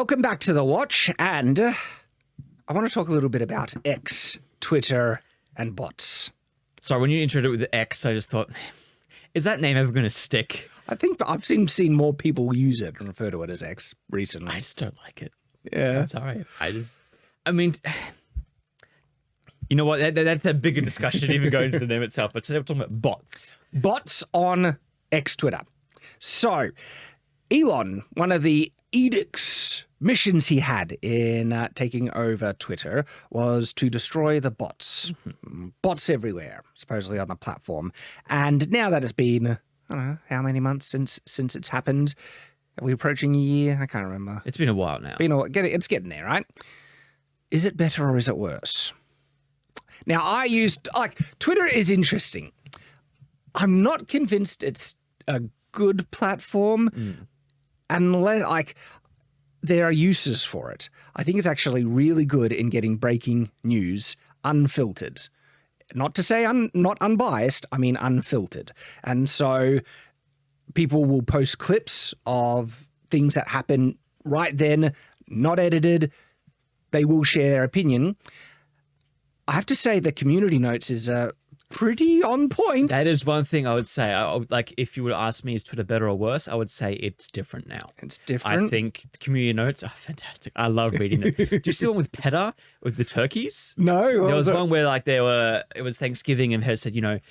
Welcome back to The Watch, and I want to talk a little bit about X, Twitter, and bots. Sorry, when you introed it with the X, I just thought, is that name ever going to stick? I think I've seen more people use it and refer to it as X recently. I just don't like it. Yeah. I'm sorry. I mean, you know what? That's a bigger discussion, even going into the name itself. But today we're talking about bots. Bots on X Twitter. So, Elon, one of the edicts, missions he had in taking over Twitter was to destroy the bots. Bots everywhere, supposedly on the platform. And now that it's been, I don't know, how many months since it's happened? Are we approaching a year? I can't remember. It's been a while now. It's getting there, right? Is it better or is it worse? Now, Twitter is interesting. I'm not convinced it's a good platform unless, there are uses for it. I think it's actually really good in getting breaking news unfiltered. Not to say not unbiased, I mean unfiltered. And so people will post clips of things that happen right then, not edited. They will share their opinion. I have to say the community notes is pretty on point. That is one thing I would say. Like, if you would ask me, is Twitter better or worse? I would say it's different now. It's different. I think community notes are fantastic. I love reading it. Do you see the one with PETA with the turkeys? No. There was one where it was Thanksgiving and PETA said, it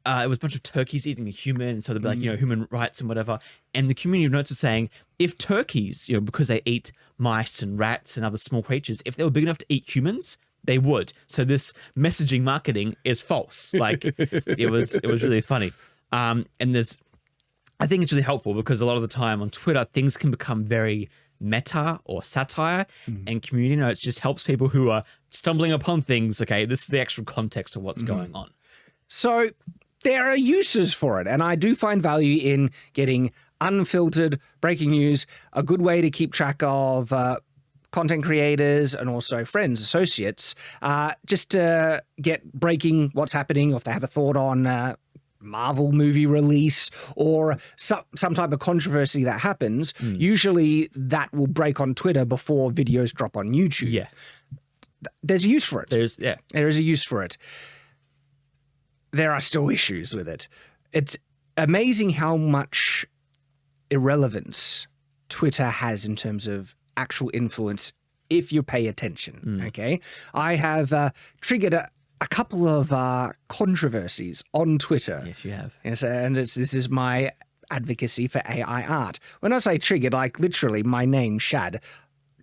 was a bunch of turkeys eating a human. And so they'd be like, human rights and whatever. And the community notes are saying, if turkeys, because they eat mice and rats and other small creatures, if they were big enough to eat humans, they would. So this messaging marketing is false. Like, it was really funny. And I think it's really helpful because a lot of the time on Twitter, things can become very meta or satire, and community notes just helps people who are stumbling upon things. Okay, this is the actual context of what's going on. So there are uses for it, and I do find value in getting unfiltered breaking news, a good way to keep track of content creators and also friends, associates, just to get breaking what's happening, or if they have a thought on Marvel movie release or some type of controversy that happens. Usually that will break on Twitter before videos drop on YouTube. Yeah. There's a use for it. There is a use for it. There are still issues with it. It's amazing how much irrelevance Twitter has in terms of actual influence if you pay attention. Okay, I have triggered a couple of controversies on Twitter. Yes, you have. Yes, and this is my advocacy for AI art. When I say triggered, like literally my name, Shad,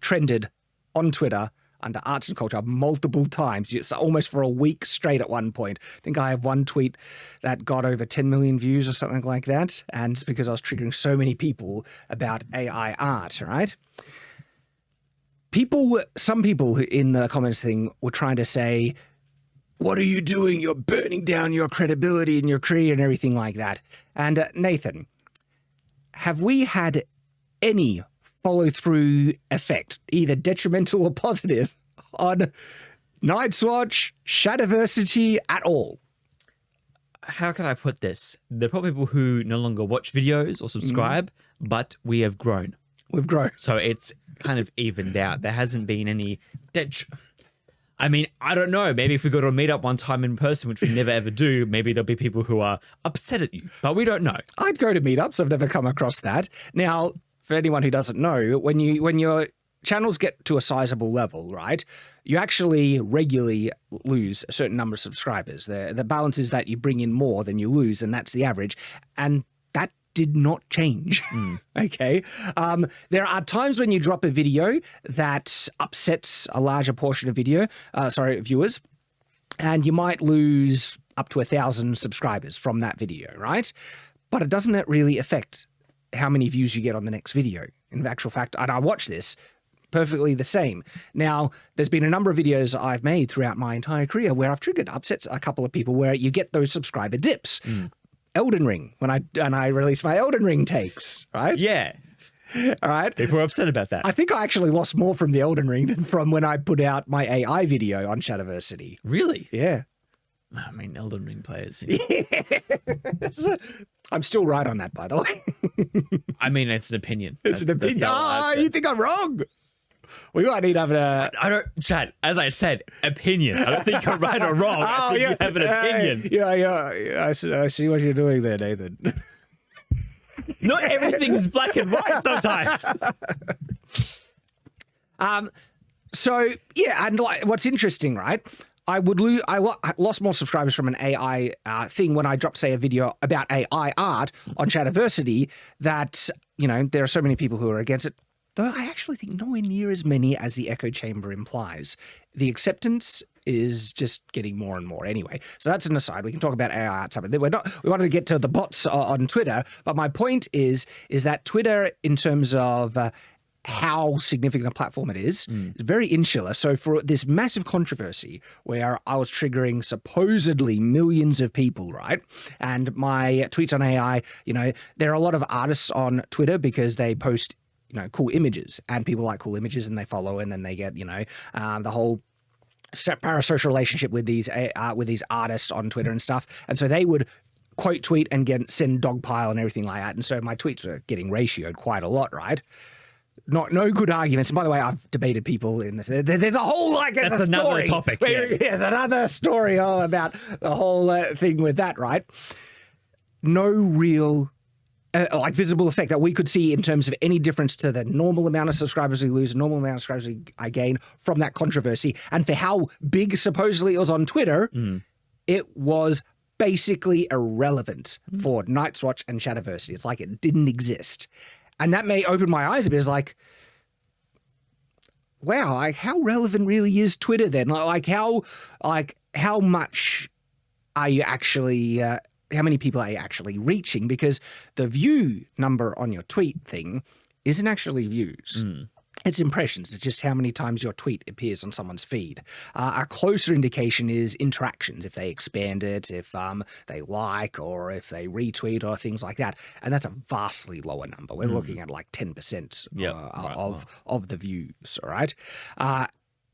trended on Twitter under arts and culture multiple times. It's almost for a week straight at one point. I think I have one tweet that got over 10 million views or something like that. And it's because I was triggering so many people about AI art, right? Some people in the comments thing were trying to say, what are you doing? You're burning down your credibility and your career and everything like that. And Nathan, have we had any follow-through effect, either detrimental or positive, on Night's Watch, Shadiversity at all? How can I put this? There are probably people who no longer watch videos or subscribe, but we have grown. We've grown. So it's kind of evened out. There hasn't been any I mean, I don't know. Maybe if we go to a meetup one time in person, which we never ever do, maybe there'll be people who are upset at you, but we don't know. I'd go to meetups. I've never come across that. Now, for anyone who doesn't know, when your channels get to a sizable level, right, you actually regularly lose a certain number of subscribers. The balance is that you bring in more than you lose, and that's the average. And that did not change. Okay. There are times when you drop a video that upsets a larger portion of viewers, and you might lose up to 1,000 subscribers from that video, right? But it doesn't really affect how many views you get on the next video. In actual fact, and I watch this, perfectly the same. Now, there's been a number of videos I've made throughout my entire career where I've triggered upsets a couple of people where you get those subscriber dips. Elden Ring, when I released my Elden Ring takes, right? Yeah. All right. People were upset about that. I think I actually lost more from the Elden Ring than from when I put out my AI video on Shadiversity. Really? Yeah. I mean, Elden Ring players. I'm still right on that, by the way. I mean, it's an opinion. It's an opinion. You think I'm wrong? We might need to have I don't, Chad, as I said, opinion. I don't think you're right or wrong. I think you have an opinion. Yeah. I see what you're doing there, Nathan. Not everything's black and white sometimes. So yeah, and like, what's interesting, right? I lost more subscribers from an AI thing when I dropped, say, a video about AI art on Shadiversity. That, you know, there are so many people who are against it. Though I actually think nowhere near as many as the echo chamber implies. The acceptance is just getting more and more anyway. So that's an aside. We can talk about AI art something. We wanted to get to the bots on Twitter, but my point is that Twitter, in terms of how significant a platform it is very insular. So for this massive controversy where I was triggering supposedly millions of people, right? And my tweets on AI, you know, there are a lot of artists on Twitter because they post, you know, cool images, and people like cool images and they follow, and then they get, you know, the whole parasocial relationship with these artists on Twitter and stuff. And so they would quote tweet and send dogpile and everything like that. And so my tweets were getting ratioed quite a lot, right? No good arguments. And by the way, I've debated people in this. There's a whole that's another topic. Yeah, there's another story all about the whole thing with that, right? No real like visible effect that we could see in terms of any difference to the normal amount of subscribers we lose, normal amount of subscribers I gain from that controversy, and for how big supposedly it was on Twitter, it was basically irrelevant for Night's Watch and Shadiversity. It's like it didn't exist. And that may open my eyes a bit. It's like, wow, like how relevant really is Twitter then? Like how much are you actually, how many people are you actually reaching? Because the view number on your tweet thing isn't actually views. It's impressions. It's just how many times your tweet appears on someone's feed. A closer indication is interactions, if they expand it, if they like, or if they retweet, or things like that. And that's a vastly lower number. We're looking at like 10% of the views, all right?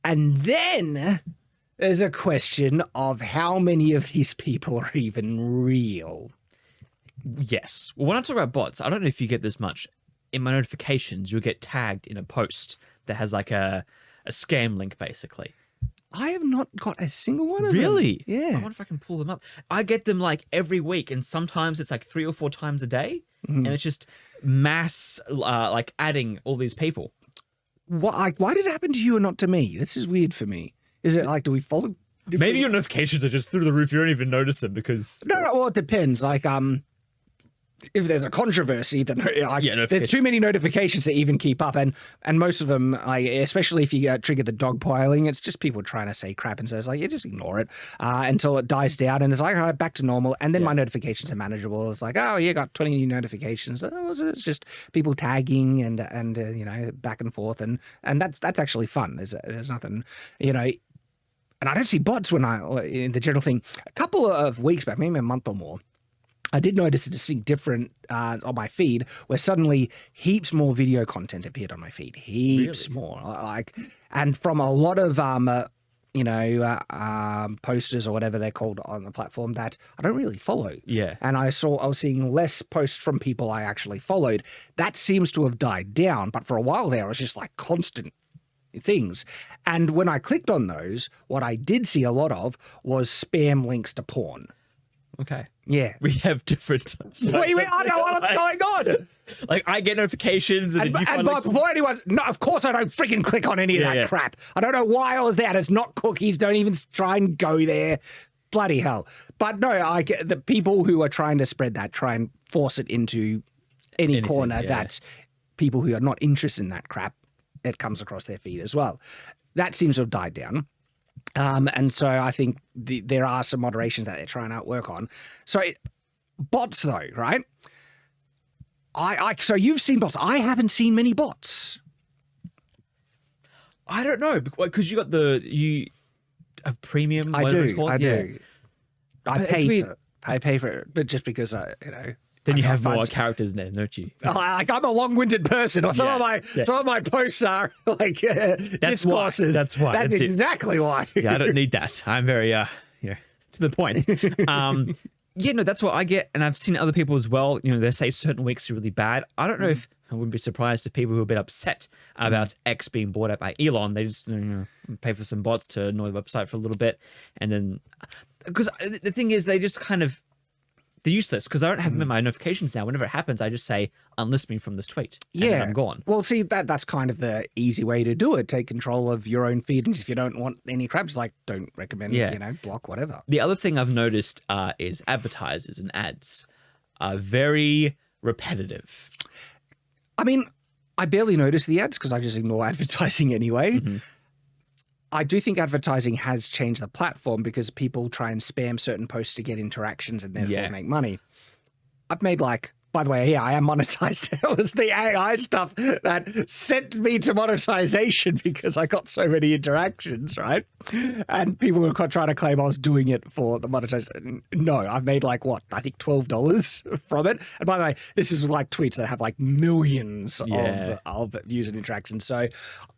And then there's a question of how many of these people are even real. Yes. Well, when I talk about bots, I don't know if you get this much. In my notifications, you'll get tagged in a post that has like a scam link, basically. I have not got a single one of them. Really? Yeah. I wonder if I can pull them up. I get them like every week, and sometimes it's like 3 or 4 times a day, and it's just mass like adding all these people. Why did it happen to you and not to me? This is weird for me. Is it like, do we follow? Maybe your notifications are just through the roof. You don't even notice them because... No, well, it depends. Like, if there's a controversy, then there's too many notifications to even keep up, and most of them, especially if you trigger the dogpiling, it's just people trying to say crap, and so it's like you just ignore it until it dies down, and it's like, all right, back to normal, and then my notifications are manageable. It's like, oh, you got 20 new notifications. It's just people tagging and you know, back and forth, and that's actually fun. There's nothing, you know. And I don't see bots in the general thing. A couple of weeks back, maybe a month or more, I did notice a distinct difference on my feed where suddenly heaps more video content appeared on my feed. Heaps more. And from a lot of, posters or whatever they're called on the platform that I don't really follow. Yeah. And I was seeing less posts from people I actually followed. That seems to have died down. But for a while there, it was just like constant things. And when I clicked on those, what I did see a lot of was spam links to porn. Okay. Yeah. We have different... Wait, I know what's going on. Like, I get notifications and you find links... Before anyone's... No, of course I don't freaking click on any of that crap. I don't know why I was there. It's not cookies. Don't even try and go there. Bloody hell. But no, the people who are trying to spread that try and force it into any corner that people who are not interested in that crap, it comes across their feed as well. That seems to have died down. And so I think there are some moderations that they're trying to work on. So bots though, right? So you've seen bots. I haven't seen many bots. I don't know, because you got a premium. I do. I pay for it, but just because then you have more characters then, don't you? Like I'm a long-winded person, or some of my posts are like discourses. That's why. That's exactly why. Yeah, I don't need that. I'm very to the point. Yeah, no, that's what I get. And I've seen other people as well. You know, they say certain weeks are really bad. I don't know if I wouldn't be surprised if people who are a bit upset about X being bought out by Elon, they just pay for some bots to annoy the website for a little bit. And then, because the thing is, they just kind of, they're useless because I don't have them in my notifications now. Whenever it happens, I just say, unlist me from this tweet. And then I'm gone. Well, see, that's kind of the easy way to do it. Take control of your own feed. And if you don't want any crap, just like, don't recommend, block, whatever. The other thing I've noticed is advertisers and ads are very repetitive. I mean, I barely notice the ads because I just ignore advertising anyway. I do think advertising has changed the platform because people try and spam certain posts to get interactions and therefore make money. I've made by the way, I am monetized. It was the AI stuff that sent me to monetization because I got so many interactions, right? And people were trying to claim I was doing it for the monetization. No, I've made I think $12 from it. And by the way, this is tweets that have millions of views and interactions. So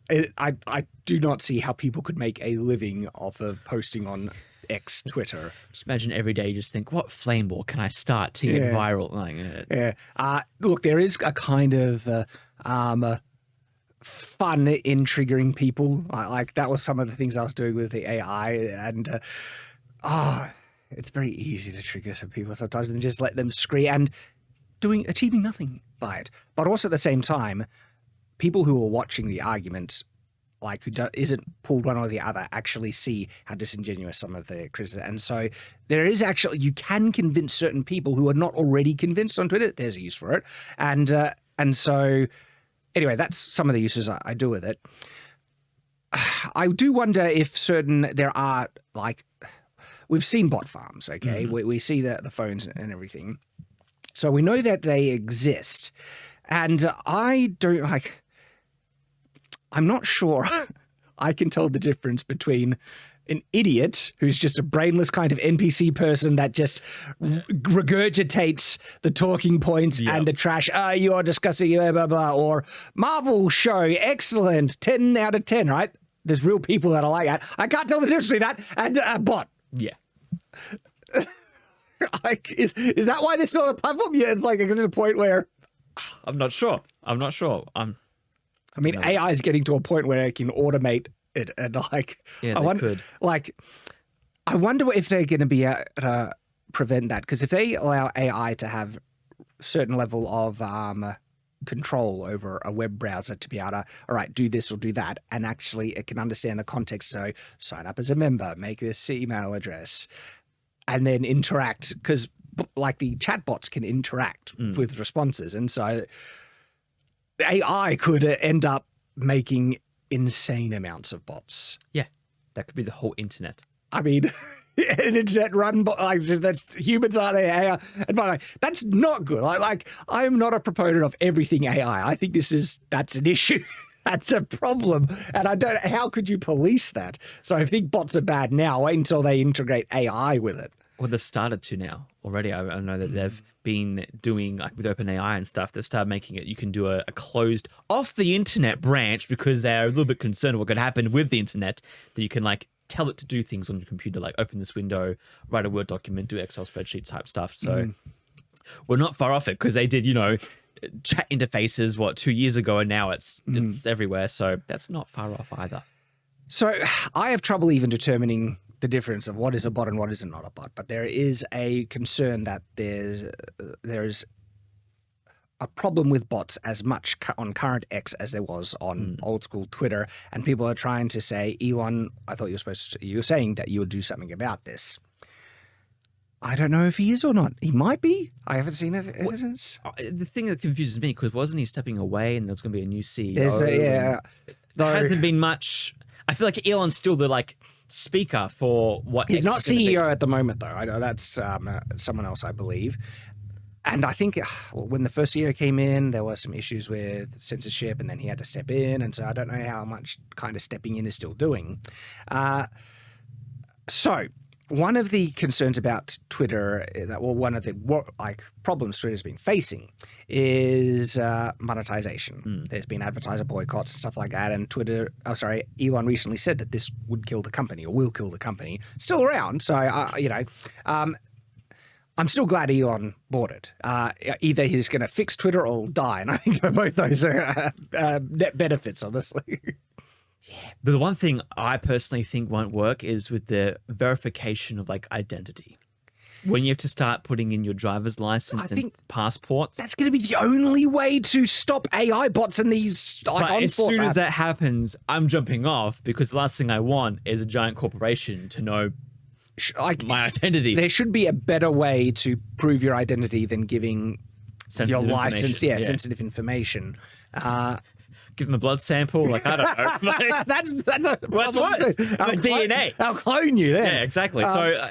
I do not see how people could make a living off of posting on X Twitter. Just imagine every day you just think, what flame war can I start to get viral? Look, there is a kind of fun in triggering people. That was some of the things I was doing with the AI, and it's very easy to trigger some people sometimes and just let them scream and achieving nothing by it. But also at the same time, people who are watching the argument, who isn't pulled one or the other, actually see how disingenuous some of the criticism. And so there is actually, you can convince certain people who are not already convinced on Twitter. There's a use for it. And so anyway, that's some of the uses I do with it. I do wonder if there are we've seen bot farms, okay? We see the phones and everything. So we know that they exist. And I'm not sure I can tell the difference between an idiot who's just a brainless kind of NPC person that just regurgitates the talking points and the trash. You are discussing blah, blah, blah. Or Marvel show, excellent, 10 out of 10, right? There's real people that are like that. I can't tell the difference between that and a bot. Yeah. Is that why they're still on the platform? Yeah, it's to the point where... I'm not sure. I mean, AI is getting to a point where it can automate it, and I wonder if they're going to be able to prevent that, because if they allow AI to have certain level of control over a web browser to be able to, all right, do this or do that, and actually it can understand the context. So sign up as a member, make this email address, and then interact, because the chatbots can interact with responses, and so AI could end up making insane amounts of bots. Yeah, that could be the whole internet. I mean, an internet run that's humans are there. AI. And by the way, that's not good. I am not a proponent of everything AI. I think that's an issue. That's a problem. And how could you police that? So I think bots are bad now. Wait until they integrate AI with it. Well, they've started to now already. I know that they've been doing, with OpenAI and stuff, they've started making it, you can do a closed off the internet branch because they're a little bit concerned what could happen with the internet, that you can tell it to do things on your computer, open this window, write a Word document, do Excel spreadsheet type stuff. So we're not far off it, because they did, chat interfaces, 2 years ago, and now it's everywhere. So that's not far off either. So I have trouble even determining the difference of what is a bot and what is not a bot. But there is a concern that there's a problem with bots as much on current X as there was on old school Twitter. And people are trying to say, Elon, I thought you were saying that you would do something about this. I don't know if he is or not. He might be. I haven't seen evidence. The thing that confuses me, because wasn't he stepping away and there's going to be a new CEO? There hasn't been much. I feel like Elon's still the speaker for what he's not CEO at the moment, though. I know that's someone else, I believe. And I think when the first CEO came in, there were some issues with censorship, and then he had to step in. And so I don't know how much kind of stepping in is still doing. So one of the concerns about Twitter, one of the problems Twitter's been facing is monetization. There's been advertiser boycotts and stuff like that, and Elon recently said that this would kill the company or will kill the company. Still around, so I'm still glad Elon bought it. Either he's going to fix Twitter or die, and I think both those are net benefits, honestly. The one thing I personally think won't work is with the verification of identity. When you have to start putting in your driver's license and passports. That's going to be the only way to stop AI bots and these But as soon as that happens, I'm jumping off because the last thing I want is a giant corporation to know my identity. There should be a better way to prove your identity than giving your license, sensitive information. Give them a blood sample, I don't know. That's what's worse. DNA. I'll clone you then. Yeah, exactly. So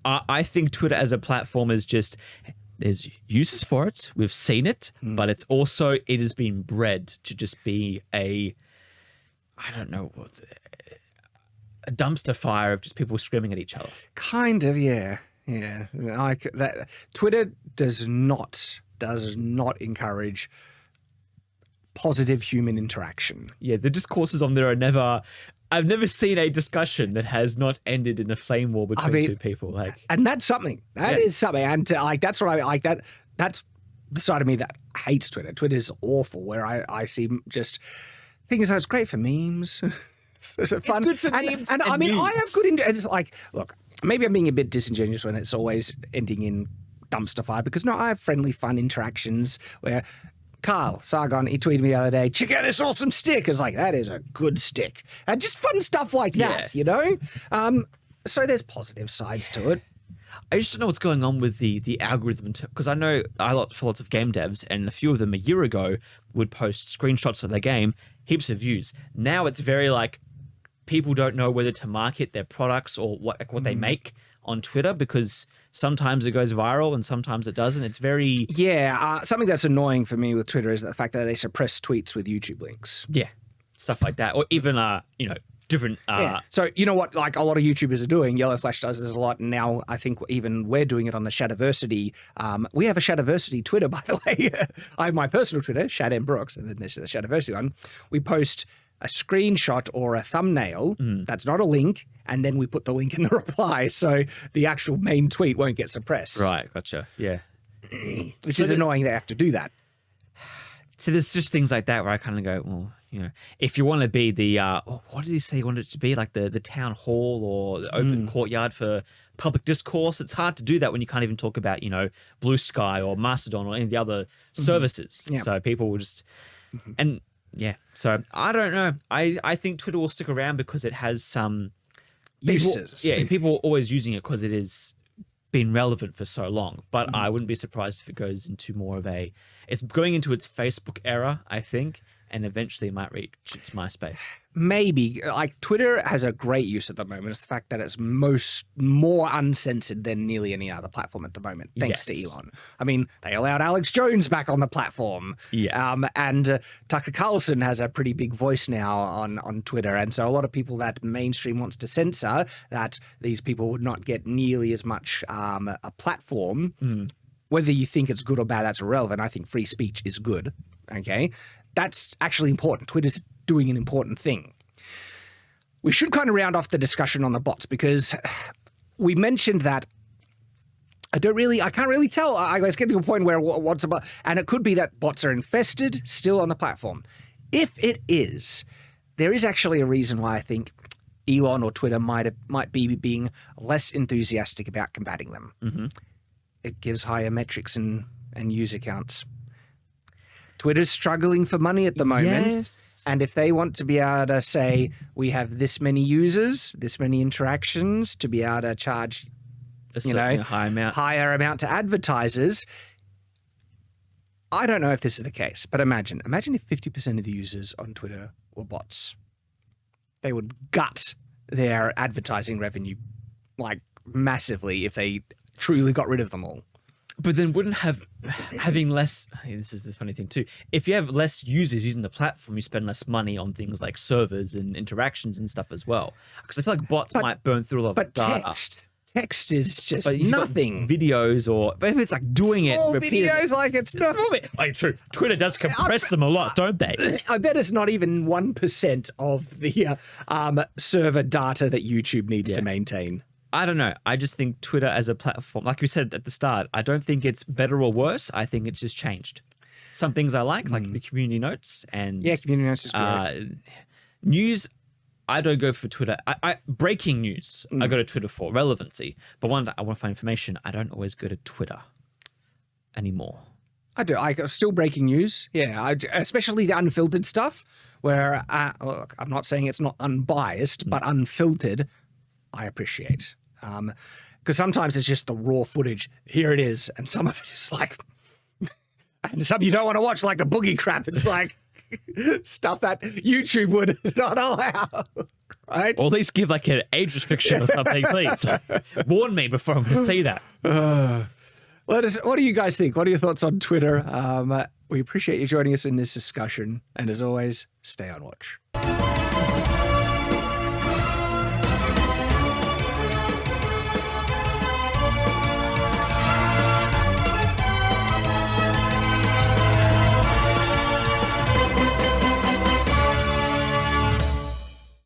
I think Twitter as a platform is just, there's uses for it. We've seen it, but it has been bred to just be a dumpster fire of just people screaming at each other. Kind of, yeah. Twitter does not encourage positive human interaction. Yeah, the discourses on there are I've never seen a discussion that has not ended in a flame war between two people. And that's something. That is something. And that's what I like. That's the side of me that hates Twitter. Twitter's awful, where I see just things. It's great for memes. It's fun. Good for memes. And I mean, I have good. It's look, maybe I'm being a bit disingenuous when it's always ending in dumpster fire, because I have friendly, fun interactions where. Carl Sargon, he tweeted me the other day, check out this awesome stick. It's that is a good stick. And just fun stuff like that, So there's positive sides to it. I just don't know what's going on with the algorithm, because I know for lots of game devs, and a few of them a year ago would post screenshots of their game, heaps of views. Now it's very people don't know whether to market their products or what they make on Twitter, because sometimes it goes viral and sometimes it doesn't. It's very... Yeah, something that's annoying for me with Twitter is the fact that they suppress tweets with YouTube links. Yeah, stuff like that. Or even, different... So, you know what, a lot of YouTubers are doing, Yellow Flash does this a lot, and now I think even we're doing it on the Shadiversity. We have a Shadiversity Twitter, by the way. I have my personal Twitter, Shad M. Brooks, and then there's the Shadiversity one. We post a screenshot or a thumbnail that's not a link, and then we put the link in the reply, so the actual main tweet won't get suppressed. Right, gotcha. Yeah. Which is annoying they have to do that. So there's just things like that where I kind of go, well, if you want to be the, what did he say he wanted it to be? The town hall or the open courtyard for public discourse. It's hard to do that when you can't even talk about, Blue Sky or Mastodon or any of the other services. Yeah. So people will just... And... Yeah, so I don't know. I think Twitter will stick around because it has some uses. People are always using it because it has been relevant for so long. But I wouldn't be surprised if it goes into more of it's going into its Facebook era, I think, and eventually it might reach its MySpace. Maybe. Twitter has a great use at the moment. It's the fact that it's more uncensored than nearly any other platform at the moment, thanks to Elon. I mean, they allowed Alex Jones back on the platform. Yeah. And Tucker Carlson has a pretty big voice now on Twitter. And so a lot of people that mainstream wants to censor, that these people would not get nearly as much a platform. Whether you think it's good or bad, that's irrelevant. I think free speech is good. Okay. That's actually important. Twitter's doing an important thing. We should kind of round off the discussion on the bots, because we mentioned that I can't really tell. I was getting to a point where what's about, and it could be that bots are infested still on the platform. If it is, there is actually a reason why I think Elon or Twitter might be being less enthusiastic about combating them. It gives higher metrics and user counts. Twitter's struggling for money at the moment. Yes. And if they want to be able to say, we have this many users, this many interactions, to be able to charge higher amount to advertisers, I don't know if this is the case, but imagine if 50% of the users on Twitter were bots. They would gut their advertising revenue massively if they truly got rid of them all. But then wouldn't having less... This is the funny thing too. If you have less users using the platform, you spend less money on things like servers and interactions and stuff as well. Because I feel like bots might burn through a lot of data. text is just But you've got nothing. videos, but if it's like doing it, All repeatedly- videos like it's not. Like, true. Twitter does compress them a lot, don't they? I bet it's not even 1% of the server data that YouTube needs to maintain. I don't know. I just think Twitter as a platform, like we said at the start, I don't think it's better or worse. I think it's just changed. Some things I like the community notes and Community notes is great. News. I don't go for Twitter. Breaking news, I go to Twitter for relevancy. But when I want to find information, I don't always go to Twitter anymore. I do. I still breaking news. Yeah, especially the unfiltered stuff where, look, I'm not saying it's not unbiased, but unfiltered, I appreciate. Because sometimes it's just the raw footage. Here it is. And some of it is like, and some you don't want to watch, like the boogie crap. It's like stuff that YouTube would not allow. Right? Or at least give like an age restriction or something, please. Like, warn me before I'm going to see that. What do you guys think? What are your thoughts on Twitter? We appreciate you joining us in this discussion. And as always, stay on watch.